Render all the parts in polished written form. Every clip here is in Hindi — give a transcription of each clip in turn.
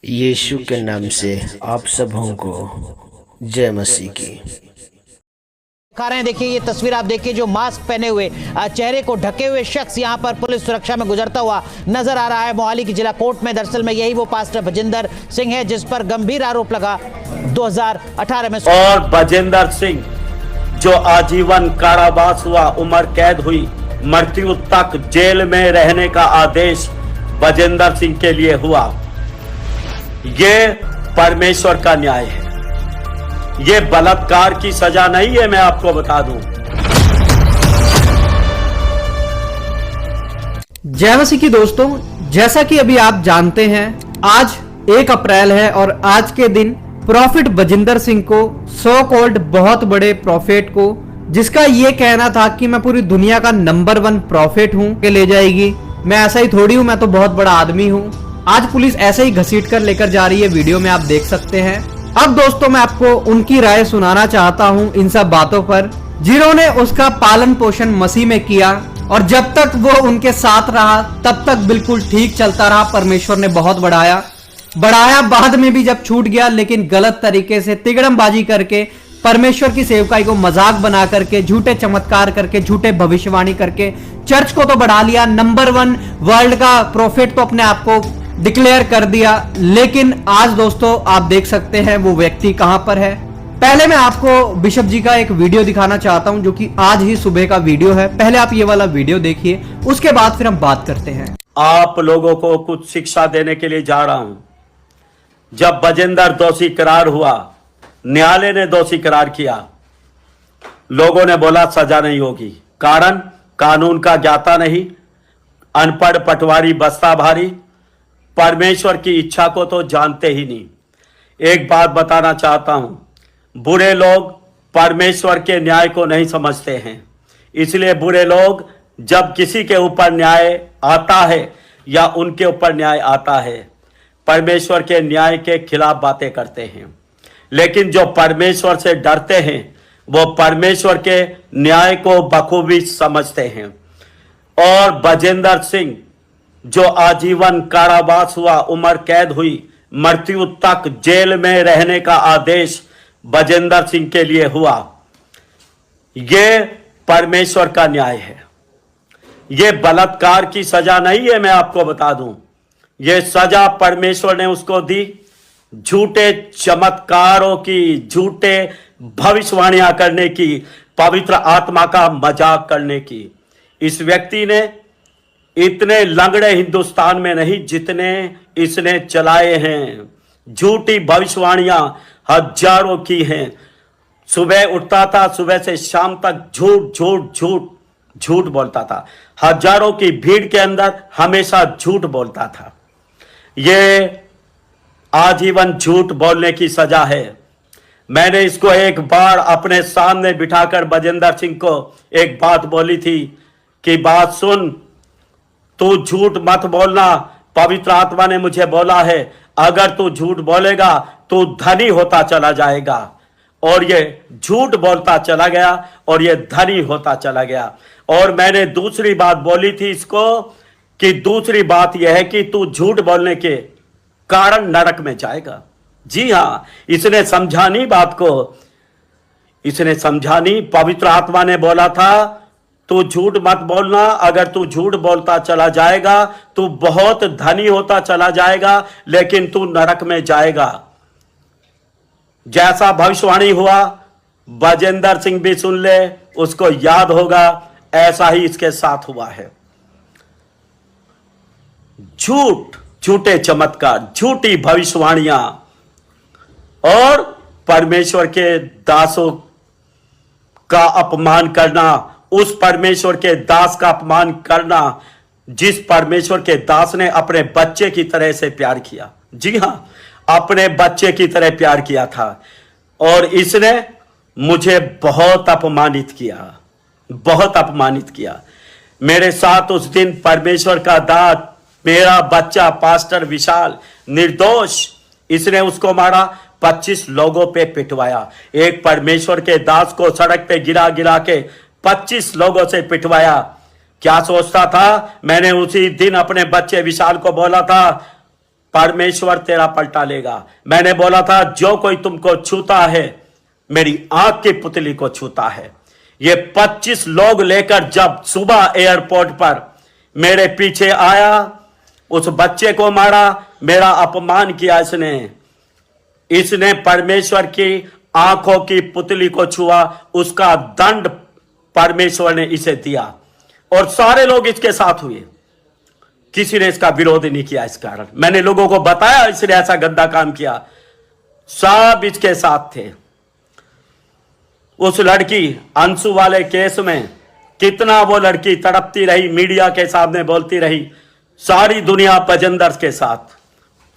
यीशु के नाम से आप सबों को जय मसीह की। दिखा रहे हैं, देखिए ये तस्वीर आप देखिए, जो मास्क पहने हुए चेहरे को ढके हुए शख्स यहां पर पुलिस सुरक्षा में गुजरता हुआ नजर आ रहा है मोहाली की जिला कोर्ट में। दरअसल में यही वो पास्टर बजिंदर सिंह है जिस पर गंभीर आरोप लगा 2018 में। और बजिंदर सिंह जो आजीवन कारावास हुआ, उम्र कैद हुई, मृत्यु तक जेल में रहने का आदेश बजिंदर सिंह के लिए हुआ। ये परमेश्वर का न्याय है, ये बलात्कार की सजा नहीं है। मैं आपको बता दूं। जय मसीह की दोस्तों, जैसा कि अभी आप जानते हैं आज 1 अप्रैल है और आज के दिन प्रॉफिट बजिंदर सिंह को, सो कॉल्ड बहुत बड़े प्रॉफिट को, जिसका ये कहना था कि मैं पूरी दुनिया का नंबर 1 प्रॉफिट हूं, के ले जाएगी। मैं ऐसा ही थोड़ी हूं, मैं तो बहुत बड़ा आदमी हूं। आज पुलिस ऐसे ही घसीट कर लेकर जा रही है, वीडियो में आप देख सकते हैं। अब दोस्तों मैं आपको उनकी राय सुनाना चाहता हूं इन सब बातों पर, जिन्होंने उसका पालन पोषण मसीह में किया और जब तक वो उनके साथ रहा तब तक बिल्कुल ठीक चलता रहा। परमेश्वर ने बहुत बढ़ाया, बाद में भी जब छूट गया, लेकिन गलत तरीके से तिगड़मबाजी करके, परमेश्वर की सेवकाई को मजाक बना करके, झूठे चमत्कार करके, झूठे भविष्यवाणी करके चर्च को तो बढ़ा लिया, नंबर 1 वर्ल्ड का प्रॉफिट तो अपने आप को डिक्लेयर कर दिया। लेकिन आज दोस्तों आप देख सकते हैं वो व्यक्ति कहां पर है। पहले मैं आपको बिशप जी का एक वीडियो दिखाना चाहता हूं जो कि आज ही सुबह का वीडियो है। पहले आप ये वाला वीडियो देखिए, उसके बाद फिर हम बात करते हैं। आप लोगों को कुछ शिक्षा देने के लिए जा रहा हूं। जब बजिंदर दोषी करार हुआ, न्यायालय ने दोषी करार किया, लोगों ने बोला सजा नहीं होगी। कारण कानून का ज्ञाता नहीं, अनपढ़, पटवारी, बस्ता भारी, परमेश्वर की इच्छा को तो जानते ही नहीं। एक बात बताना चाहता हूं, बुरे लोग परमेश्वर के न्याय को नहीं समझते हैं, इसलिए बुरे लोग जब किसी के ऊपर न्याय आता है या उनके ऊपर न्याय आता है, परमेश्वर के न्याय के खिलाफ बातें करते हैं। लेकिन जो परमेश्वर से डरते हैं वो परमेश्वर के न्याय को बखूबी समझते हैं। और बजिंदर सिंह जो आजीवन कारावास हुआ, उम्र कैद हुई, मृत्यु तक जेल में रहने का आदेश बजिंदर सिंह के लिए हुआ। ये परमेश्वर का न्याय है, ये बलात्कार की सजा नहीं है। मैं आपको बता दूं, ये सजा परमेश्वर ने उसको दी झूठे चमत्कारों की, झूठे भविष्यवाणियां करने की, पवित्र आत्मा का मजाक करने की। इस व्यक्ति ने इतने लंगड़े हिंदुस्तान में नहीं जितने इसने चलाए हैं। झूठी भविष्यवाणियां हजारों की हैं। सुबह उठता था, सुबह से शाम तक झूठ झूठ झूठ झूठ बोलता था। हजारों की भीड़ के अंदर हमेशा झूठ बोलता था। ये आजीवन झूठ बोलने की सजा है। मैंने इसको एक बार अपने सामने बिठाकर बजिंदर सिंह को एक बात बोली थी कि बात सुन, तू झूठ मत बोलना। पवित्र आत्मा ने मुझे बोला है अगर तू झूठ बोलेगा तो धनी होता चला जाएगा। और ये झूठ बोलता चला गया और ये धनी होता चला गया। और मैंने दूसरी बात बोली थी इसको कि दूसरी बात यह है कि तू झूठ बोलने के कारण नरक में जाएगा। जी हां, इसने समझा नहीं बात को, इसने समझा नहीं। पवित्र आत्मा ने बोला था तू झूठ मत बोलना, अगर तू झूठ बोलता चला जाएगा तू बहुत धनी होता चला जाएगा, लेकिन तू नरक में जाएगा। जैसा भविष्यवाणी हुआ, बजिंदर सिंह भी सुन ले, उसको याद होगा, ऐसा ही इसके साथ हुआ है। झूठ, झूठे चमत्कार, झूठी भविष्यवाणियां और परमेश्वर के दासों का अपमान करना, उस परमेश्वर के दास का अपमान करना जिस परमेश्वर के दास ने अपने बच्चे की तरह से प्यार किया। जी हां, अपने बच्चे की तरह प्यार किया था। और इसने मुझे बहुत अपमानित किया, बहुत अपमानित किया। मेरे साथ उस दिन परमेश्वर का दास, मेरा बच्चा पास्टर विशाल, निर्दोष, इसने उसको मारा, 25 लोगों पे पिटवाया। एक परमेश्वर के दास को सड़क पे गिरा गिरा के 25 लोगों से पिटवाया। क्या सोचता था? मैंने उसी दिन अपने बच्चे विशाल को बोला था परमेश्वर तेरा पलटा लेगा। मैंने बोला था जो कोई तुमको छूता है मेरी आंख की पुतली को छूता है। ये 25 लोग लेकर जब सुबह एयरपोर्ट पर मेरे पीछे आया, उस बच्चे को मारा, मेरा अपमान किया इसने परमेश्वर की आंखों की पुतली को छुआ, उसका दंड परमेश्वर ने इसे दिया। और सारे लोग इसके साथ हुए, किसी ने इसका विरोध नहीं किया। इस कारण मैंने लोगों को बताया इसने ऐसा गंदा काम किया, सब इसके साथ थे। उस लड़की अंशु वाले केस में कितना वो लड़की तड़पती रही, मीडिया के सामने बोलती रही, सारी दुनिया बजिंदर के साथ,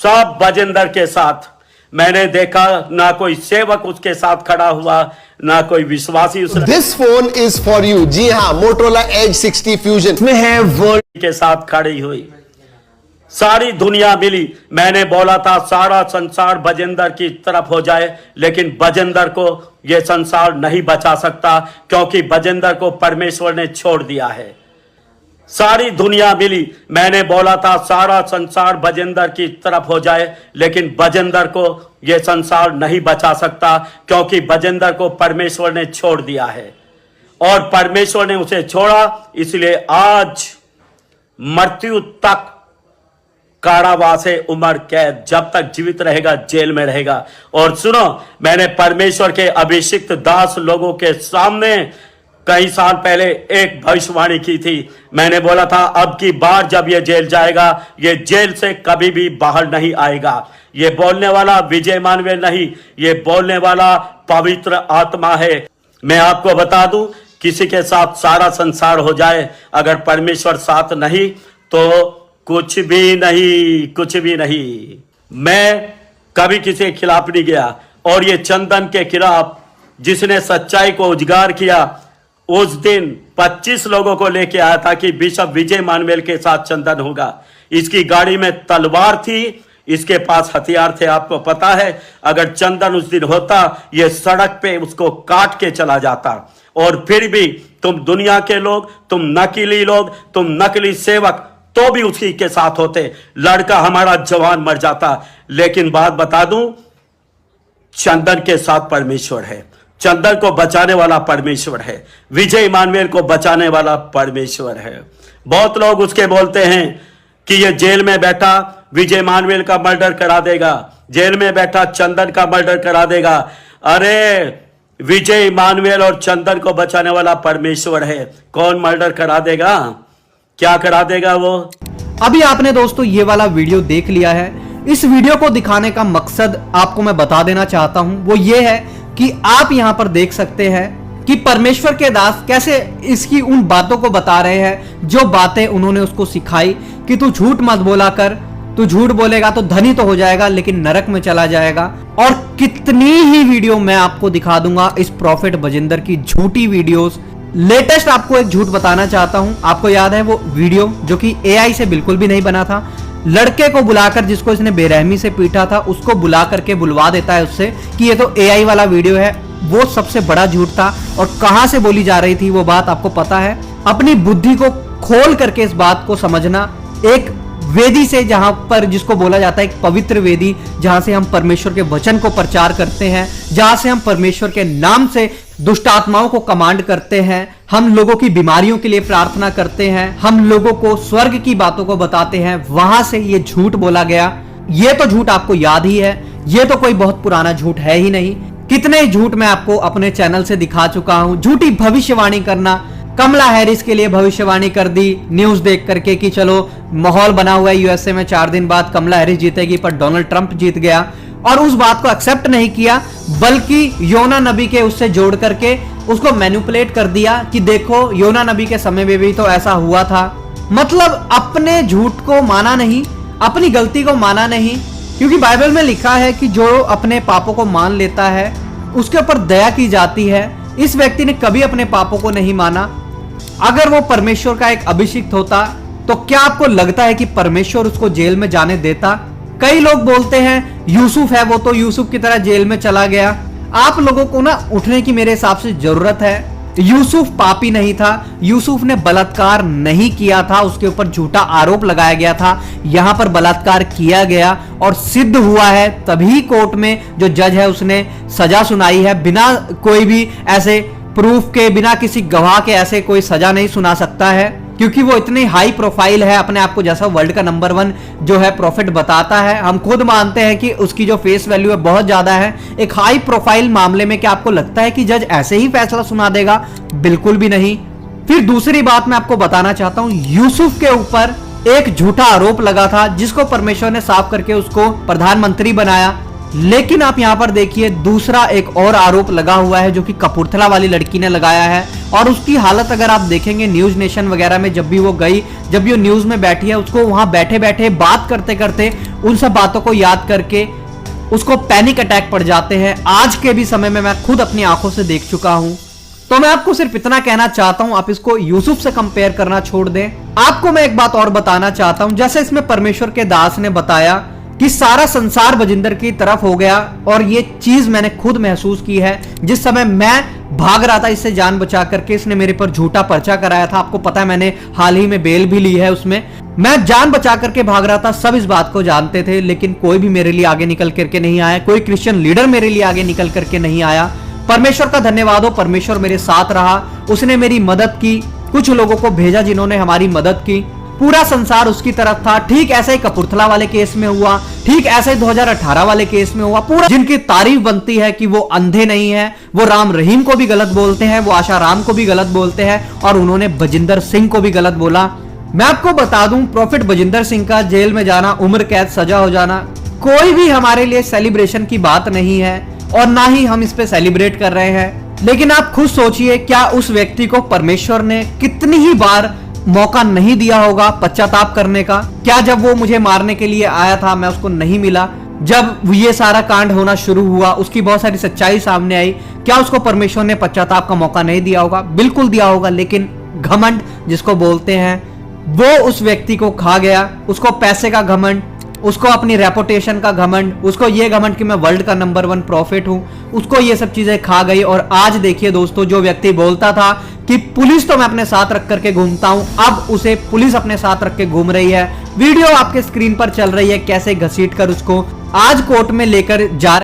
सब बजिंदर के साथ। मैंने देखा ना कोई सेवक उसके साथ खड़ा हुआ, ना कोई विश्वासी उस this phone is for you. जी हाँ, मोटोरोला एज 60 फ्यूजन में है वर्ल्ड के साथ खड़ी हुई, सारी दुनिया मिली। मैंने बोला था सारा संसार बजिंदर की तरफ हो जाए, लेकिन बजिंदर को यह संसार नहीं बचा सकता, क्योंकि बजिंदर को परमेश्वर ने छोड़ दिया है। सारी दुनिया मिली, मैंने बोला था सारा संसार बजिंदर की तरफ हो जाए, लेकिन बजिंदर को यह संसार नहीं बचा सकता, क्योंकि बजिंदर को परमेश्वर ने छोड़ दिया है। और परमेश्वर ने उसे छोड़ा, इसलिए आज मृत्यु तक कारावास है, उम्र कैद, जब तक जीवित रहेगा जेल में रहेगा। और सुनो, मैंने परमेश्वर के अभिषिक्त दास लोगों के सामने कई साल पहले एक भविष्यवाणी की थी। मैंने बोला था अब की बार जब ये जेल जाएगा, ये जेल से कभी भी बाहर नहीं आएगा। ये बोलने वाला विजय मानवेल नहीं, ये बोलने वाला पवित्र आत्मा है। मैं आपको बता दूं, किसी के साथ सारा संसार हो जाए, अगर परमेश्वर साथ नहीं तो कुछ भी नहीं, कुछ भी नहीं। मैं कभी किसी के खिलाफ नहीं गया, और ये चंदन के खिलाफ जिसने सच्चाई को उजागर किया, उस दिन 25 लोगों को लेके आया था कि बिशप विजय मानवेल के साथ चंदन होगा। इसकी गाड़ी में तलवार थी, इसके पास हथियार थे। आपको पता है, अगर चंदन उस दिन होता, ये सड़क पे उसको काट के चला जाता। और फिर भी तुम दुनिया के लोग, तुम नकली लोग, तुम नकली सेवक, तो भी उसी के साथ होते। लड़का हमारा जवान मर जाता। लेकिन बात बता दूं, चंदन के साथ परमेश्वर है, चंदन को बचाने वाला परमेश्वर है, विजय मानवेल को बचाने वाला परमेश्वर है। बहुत लोग उसके बोलते हैं कि ये जेल में बैठा विजय मानवेल का मर्डर करा देगा, जेल में बैठा चंदन का मर्डर करा देगा। अरे विजय मानवेल और चंदन को बचाने वाला परमेश्वर है, कौन मर्डर करा देगा? क्या करा देगा वो? अभी आपने दोस्तों ये वाला वीडियो देख लिया है। इस वीडियो को दिखाने का मकसद आपको मैं बता देना चाहता हूं, वो ये है कि आप यहां पर देख सकते हैं कि परमेश्वर के दास कैसे इसकी उन बातों को बता रहे हैं जो बातें उन्होंने उसको सिखाई कि तू झूठ मत बोला कर, तू झूठ बोलेगा तो धनी तो हो जाएगा लेकिन नरक में चला जाएगा। और कितनी ही वीडियो मैं आपको दिखा दूंगा इस प्रॉफिट बजिंदर की झूठी वीडियोस। लेटेस्ट आपको एक झूठ बताना चाहता हूं, आपको याद है वो वीडियो जो कि एआई से बिल्कुल भी नहीं बना था, लड़के को बुलाकर जिसको इसने बेरहमी से पीटा था उसको बुला करके बुलवा देता है उससे कि ये तो एआई वाला वीडियो है। वो सबसे बड़ा झूठ था। और कहां से बोली जा रही थी वो बात आपको पता है? अपनी बुद्धि को खोल करके इस बात को समझना, एक वेदी से, जहां पर जिसको बोला जाता है एक पवित्र वेदी, जहां से हम परमेश्वर के वचन को प्रचार करते हैं, जहां से हम परमेश्वर के नाम से दुष्ट आत्माओं को कमांड करते हैं, हम लोगों की बीमारियों के लिए प्रार्थना करते हैं, हम लोगों को स्वर्ग की बातों को बताते हैं, वहां से ये झूठ बोला गया। ये तो झूठ आपको याद ही है, ये तो कोई बहुत पुराना झूठ है ही नहीं। कितने झूठ मैं आपको अपने चैनल से दिखा चुका हूं। झूठी भविष्यवाणी करना, कमला हैरिस के लिए भविष्यवाणी कर दी न्यूज देख करके कि चलो माहौल बना हुआ है यूएसए में 4 दिन बाद कमला हैरिस जीतेगी, पर डोनाल्ड ट्रंप जीत गया। और उस बात को एक्सेप्ट नहीं किया, बल्कि योना नबी के उससे जोड़ करके उसको मैनिपुलेट कर दिया कि देखो योना नबी के समय में भी तो ऐसा हुआ था। मतलब अपने झूठ को माना नहीं, अपनी गलती को माना नहीं, क्योंकि बाइबल में लिखा है कि जो अपने पापों को मान लेता है उसके ऊपर दया की जाती है। इस व्यक्ति ने कभी अपने पापों को नहीं माना। अगर वो परमेश्वर का एक अभिषिक्त होता तो क्या आपको लगता है कि परमेश्वर उसको जेल में जाने देता? कई लोग बोलते हैं यूसुफ है वो तो यूसुफ की तरह जेल में चला गया। आप लोगों को ना उठने की मेरे हिसाब से जरूरत है। यूसुफ पापी नहीं था, यूसुफ ने बलात्कार नहीं किया था, उसके ऊपर झूठा आरोप लगाया गया था। यहां पर बलात्कार किया गया और सिद्ध हुआ है, तभी कोर्ट में जो जज है उसने सजा सुनाई है। बिना कोई भी ऐसे प्रूफ के, बिना किसी गवाह के ऐसे कोई सजा नहीं सुना सकता है, क्योंकि वो इतनी हाई प्रोफाइल है, अपने आप को जैसा वर्ल्ड का नंबर 1 जो है प्रॉफिट बताता है। हम खुद मानते हैं कि उसकी जो फेस वैल्यू है बहुत ज्यादा है। एक हाई प्रोफाइल मामले में क्या आपको लगता है कि जज ऐसे ही फैसला सुना देगा? बिल्कुल भी नहीं। फिर दूसरी बात मैं आपको बताना चाहता हूं, यूसुफ के ऊपर एक झूठा आरोप लगा था, जिसको परमेश्वर ने साफ करके उसको प्रधानमंत्री बनाया। लेकिन आप यहां पर देखिए, दूसरा एक और आरोप लगा हुआ है जो कि कपूरथला वाली लड़की ने लगाया है। और उसकी हालत अगर आप देखेंगे न्यूज नेशन वगैरह में, जब भी वो गई, जब भी वो न्यूज में बैठी है, उसको वहां बैठे बैठे बात करते करते उन सब बातों को याद करके उसको पैनिक अटैक पड़ जाते हैं। आज के भी समय में मैं खुद अपनी आंखों से देख चुका हूं। तो मैं आपको सिर्फ इतना कहना चाहता हूं, आप इसको यूसुफ से कंपेयर करना छोड़ दें। आपको मैं एक बात और बताना चाहता हूं, जैसे इसमें परमेश्वर के दास ने बताया कि सारा संसार बजिंदर की तरफ हो गया, और ये चीज मैंने खुद महसूस की है। जिस समय मैं भाग रहा था इससे जान बचा करके, इसने मेरे पर झूठा पर्चा कराया था। आपको पता है मैंने हाल ही में बेल भी ली है, उसमें मैं जान बचा करके भाग रहा था। सब इस बात को जानते थे, लेकिन कोई भी मेरे लिए आगे निकल करके नहीं आया, कोई क्रिश्चियन लीडर मेरे लिए आगे निकल करके नहीं आया। परमेश्वर का धन्यवाद हो, परमेश्वर मेरे साथ रहा, उसने मेरी मदद की। कुछ लोगों को भेजा जिन्होंने हमारी मदद की, पूरा संसार उसकी तरफ था। ठीक ऐसे ही कपूरथला वाले केस में हुआ, ठीक ऐसे ही 2018 वाले केस में हुआ। पूरा जिनकी तारीफ बनती है कि वो अंधे नहीं है, वो राम रहीम को भी गलत बोलते हैं, वो आशा राम को भी गलत बोलते हैं, और उन्होंने बजिंदर सिंह को भी गलत बोला। मैं आपको बता दूं, प्रॉफिट बजिंदर सिंह का जेल में जाना, उम्र कैद, सजा हो जाना, कोई भी हमारे लिए सेलिब्रेशन की बात नहीं है, और ना ही हम इस पे सेलिब्रेट कर रहे हैं। लेकिन आप खुद सोचिए, क्या उस व्यक्ति को परमेश्वर ने कितनी ही बार मौका नहीं दिया होगा पश्चाताप करने का? क्या जब वो मुझे मारने के लिए आया था मैं उसको नहीं मिला? जब ये सारा कांड होना शुरू हुआ, उसकी बहुत सारी सच्चाई सामने आई, क्या उसको परमेश्वर ने पश्चाताप का मौका नहीं दिया होगा? बिल्कुल दिया होगा। लेकिन घमंड जिसको बोलते हैं, वो उस व्यक्ति को खा गया। उसको पैसे का घमंड, उसको अपनी रेपुटेशन का घमंड, उसको ये घमंड कि मैं वर्ल्ड का नंबर 1 प्रॉफिट हूं, उसको ये सब चीजें खा गई। और आज देखिए दोस्तों, जो व्यक्ति बोलता था कि पुलिस तो मैं अपने साथ रख करके घूमता हूं, अब उसे पुलिस अपने साथ रख के घूम रही है। वीडियो आपके स्क्रीन पर चल रही है, कैसे घसीट कर उसको आज कोर्ट में लेकर जा